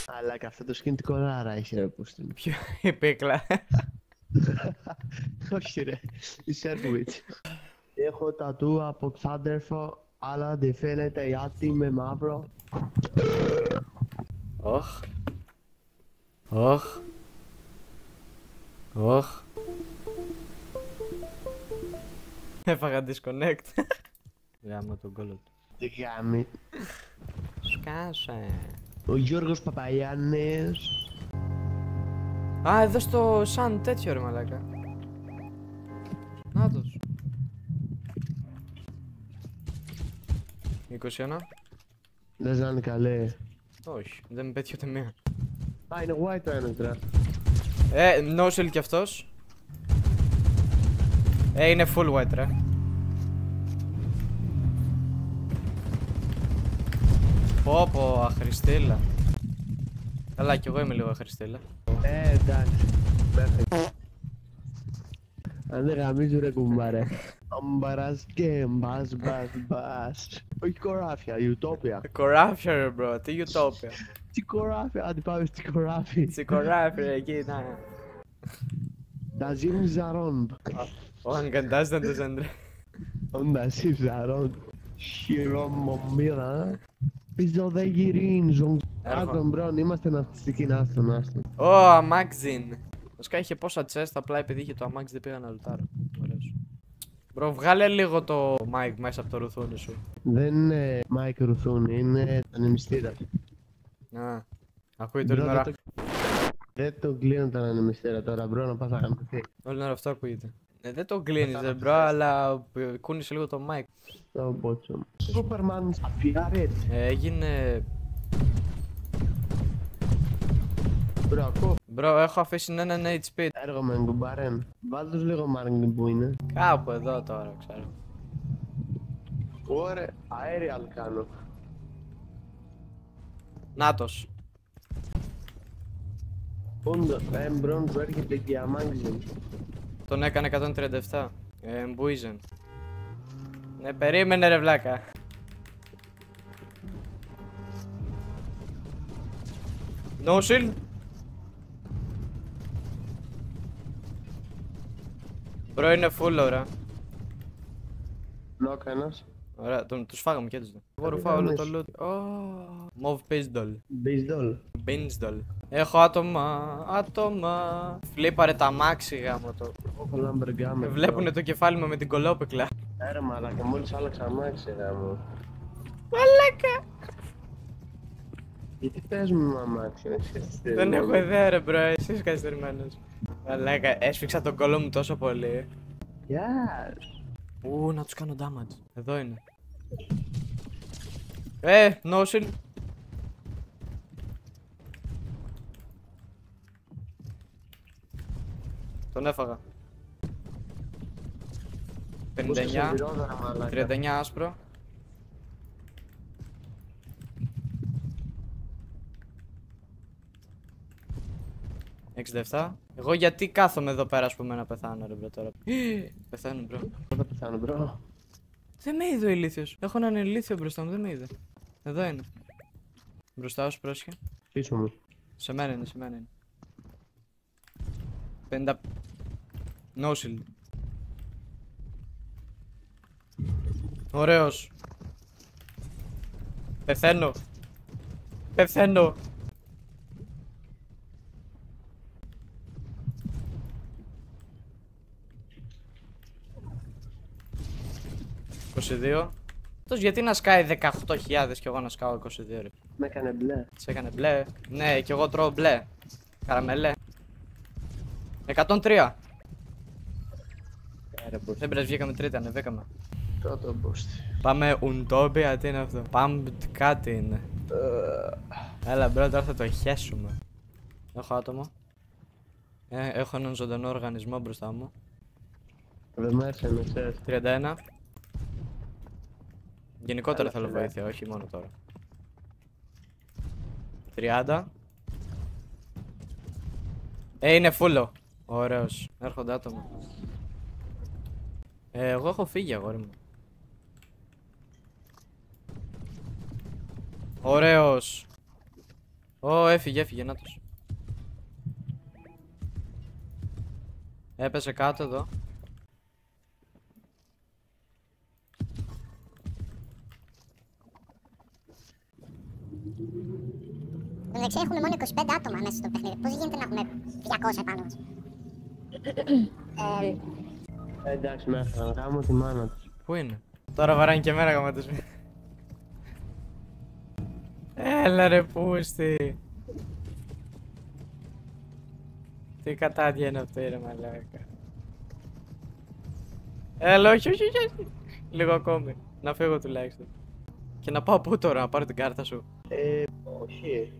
Αλλά και αυτό το skin τι κοράρα έχει ρε που στην. Ποιο η πίκλα. Όχι ρε, η σέρβιτς. Έχω τατού από ξάδερφο, αλλά δεν φαίνεται γιατί με μαύρο. Οχ. Οχ. Οχ. Έφαγα disconnect. Γάμω τον κόλλο του. Τι γάμι. Σκάσε. Ο Γιώργος Παπαγιάννης. Α, εδώ στο σαν τέτοιο ρε μαλάκα. Νάτος. 21. Δεν ζάνε καλέ. Όχι, δεν με πέτυχε ούτε μία. Α, είναι white το ένα τώρα. No shield κι αυτός. Είναι full white ρε. Πω αχρηστήλα. Καλά κι εγώ είμαι λίγο αχρηστήλα. Εντάξει. Perfect. Αν δεν γαμίζουν ρε κουμπάρε. Αμπαράς και μπας. Όχι κοράφια, Utopia. Κοράφια ρε bro, τι Utopia. Τι κοράφια, άντε πάμε στη κοράφη. Τι κοράφια ρε εκεί, να. Τα ζήμι ζαρών. Ο αγκαντάζεται το ζέντρε. Όντα ζαρών. Χειρομομίδα. Πίσω δεν γυρίζουν. Άστον μπρον, είμαστε ναυτιστικοί, άστον. Ω, αμάξιν. Βασικά είχε πόσα chest, απλά επειδή είχε το αμάξι δεν πήγα να λουτάρω. Ωραίος. Μπρο, βγάλε λίγο το mic μέσα από το ρουθούνι σου. Δεν είναι mic ρουθούνι, είναι ανεμιστήρα. Α, ακούγεται όλη την ώρα. Δεν το κλείνω τον ανεμιστήρα τώρα, μπρο, να πας να γαμηθεί. Όλη την ώρα αυτό ακούγεται. Δεν το κλείνεις ρε μπρο, αλλά κούνησε λίγο το mic. Στο μπότσο μου. Σούπερμαν, αφιάρετ. Έγινε... Μπρο, ακούω. Μπρο, έχω αφήσει έναν HP. Έργο με κουμπάρεν. Βάλ' τους λίγο μάρκινγκ που είναι. Κάπου εδώ τώρα, ξέρω. Ωραία, aerial κάνω. Νάτος. Πούντο, μπρον σου έρχεται και αμάξιν. Τον έκανε 137. Μπουίζεν. Ναι, περίμενε ρε βλάκα. No shield. Μπρο είναι full ώρα. Νοκ ένας. Ωραία, τους φάγαμε και τους δύο. Εγώ ρουφάω όλο το loot. Mauve pistol. Baseball. Beansdoll. Έχω άτομα. Φλίπαρε τα μάξι γάμο το. Έχω λαμπεργκάμε. Βλέπουνε το κεφάλι μου με την κολόπεκλα. Άρα μαλάκα, μόλις άλλαξα αμάξι γάμο. Μαλάκα. Γιατί πες μου αμάξι, Δεν έχω ιδέα ρε μπρο, εσύ είσαι καθυστερημένος. Μαλάκα, έσφιξα τον κόλλο μου τόσο πολύ. Yes. Να τους κάνω damage. Εδώ είναι. No shield. Τον έφαγα. 59, 39 άσπρο. 67. Εγώ γιατί κάθομαι εδώ πέρα ας πούμε να πεθάνω ρε μπρο τώρα. Πεθάνω μπρο. Δεν θα πεθάνω μπρο. Δεν με είδε ο ηλίθιος. Έχω έναν ηλίθιο μπροστά μου, δεν με είδε. Εδώ είναι. Μπροστά σου πρόσχε. Πίσω μου. Σε μένα είναι, σε μένα είναι. 50. No shield. Ωραίος. Πεθαίνω. Πεθαίνω. Τόσο γιατί να σκάει 18.000 και εγώ να σκάω 22 ρε. Με έκανε μπλε. Σε έκανε μπλε. Ναι, και εγώ τρώω μπλε. Καραμελέ. 103. Δεν πειράζει, βγήκαμε τρίτη, ανεβήκαμε. Πρώτο μπούστι. Πάμε Utopia, τι είναι αυτό. Pumped κάτι είναι. Έλα μπρο, τώρα θα το χέσουμε. Έχω άτομο. Έχω έναν ζωντανό οργανισμό μπροστά μου. Δεν μ' έρθει με ξέρεις. 31. Γενικότερα θέλω βοήθεια, όχι μόνο τώρα. 30. Είναι φούλο. Ωραίος. Έρχονται άτομα. Εγώ έχω φύγει αγόρι μου. Ωραίος. Ω, έφυγε, νάτος. Έπεσε κάτω εδώ. Εντάξει, έχουμε μόνο 25 άτομα μέσα στο παιχνίδι. Πώς γίνεται να έχουμε 200 επάνω μας? Εντάξει, μέσα να κάνουμε τη μάνα τους. Πού είναι? Τώρα βαράνε και εμένα γαμάτος. Έλα ρε πούστη. Τι κατάδια είναι αυτό ρε μαλάκα. Έλα όχι. Λίγο ακόμη. Να φύγω τουλάχιστον. Και να πάω πού τώρα, να πάρω την κάρτα σου? Όχι.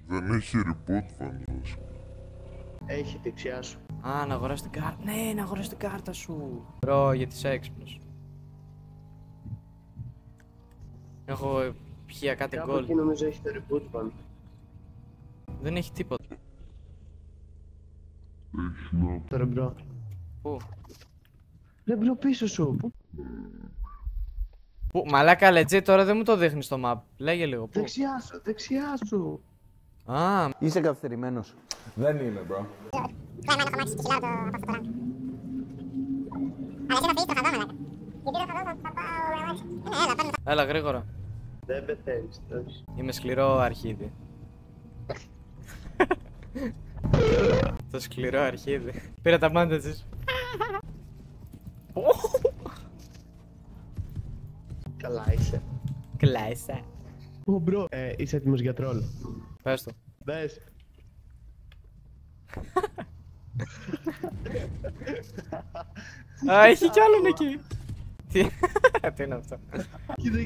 Δεν έχει reboot φαντάζομαι. Έχει δεξιά σου. Α, να αγοράσω την κάρτα. Ναι, να αγοράσω την κάρτα σου. Μπρο, γιατί είσαι έξυπνος. Έχω πιει κάτι Κάπου γκολ. εκεί νομίζω έχει το reboot band. Δεν έχει τίποτα. Τώρα μπρο. Πού? Ρε μπρο πίσω σου. Πού? Μαλάκα legit τώρα δεν μου το δείχνει στο map. Λέγε λίγο. Πού? Δεξιά σου. Α, Είσαι καθυστερημένος. Δεν είμαι, bro. Κλάμα, έχω μάξει και χιλάω το από αυτό τώρα. Αλλά εσύ θα φύγεις το χαδό, μαλάκα. Γιατί το χαδό θα πάω... Έλα, πάμε. έλα γρήγορα. Δεν πεθαίνεις. εντάξει. Είμαι σκληρό αρχίδι. Το σκληρό αρχίδι. Πήρα τα bandages. Καλά είσαι. Κλάισα. Ω μπρο. Είσαι έτοιμος για τρόλ. Πες το. Μπες. Α, έχει κι άλλον εκεί. Τι είναι αυτό?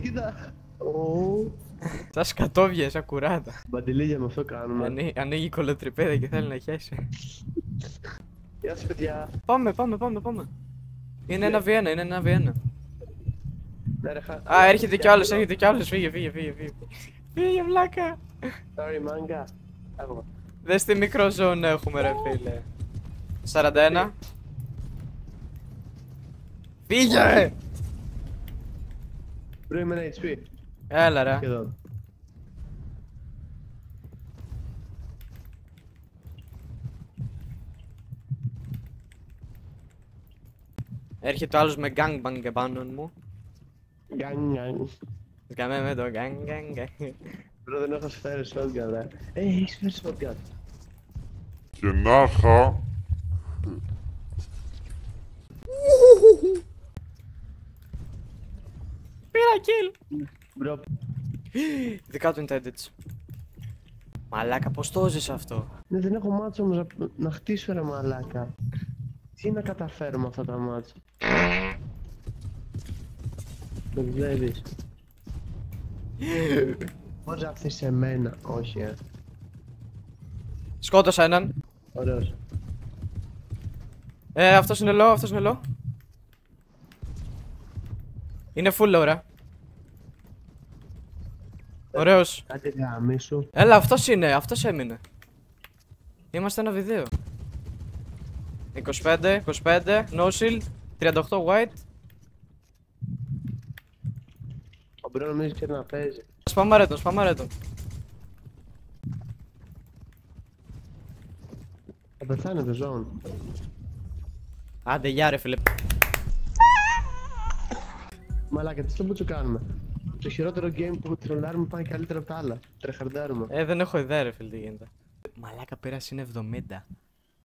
Κοίτα. Σαν σκατόβια, σαν κουράτα. Μπαντιλίγια με αυτό κάνουμε. Ανοίγει κολοτριπέδα και θέλει να χέσει. Γεια σας παιδιά. Πάμε. Είναι ένα V1, είναι ένα V1. Ναι, ρε, Α, έρχεται κι άλλος, φύγε. Φύγε, βλάκα. Sorry, manga. Άγω. Δες τι μικρό zone έχουμε ρε φίλε. 41. Φύγε! Μπρο είμαι ένα HP. Έλα ρε. Σχεδόν. Έρχεται ο άλλος με gangbang επάνω μου. Gang. Κάμε με το gang. Μπρο δεν έχω σφαίρες shotgun ρε. Έχεις σφαίρες shotgun. Και να είχα. Πήρα kill. Μπρο. Δικά του είναι τα edits. Μαλάκα, πώς το έζεις αυτό? Ναι, δεν έχω μάτς όμως να χτίσω ρε μαλάκα. Τι να καταφέρουμε αυτά τα μάτς. Το βλέπεις. Πώς αφήσεις σε μένα, όχι Σκότωσα έναν. Ωραίος. Αυτός είναι low, Είναι full low ρε. Ωραίος. Κάτι γαμίσου. Έλα, αυτός έμεινε. Είμαστε ένα βιδέο. 25, no shield, 38 white. Ο Μπρο νομίζει και να παίζει. Σπαμάρε τον. Θα πεθάνει το zone. Άντε, γεια ρε φίλε. Μαλάκα, τι στο μπουτσο κάνουμε. Το χειρότερο game που τρολάρουμε πάει καλύτερα από τα άλλα. Τρεχαρντάρουμε. Δεν έχω ιδέα ρε φίλε τι γίνεται. Μαλάκα πέρασε είναι 70.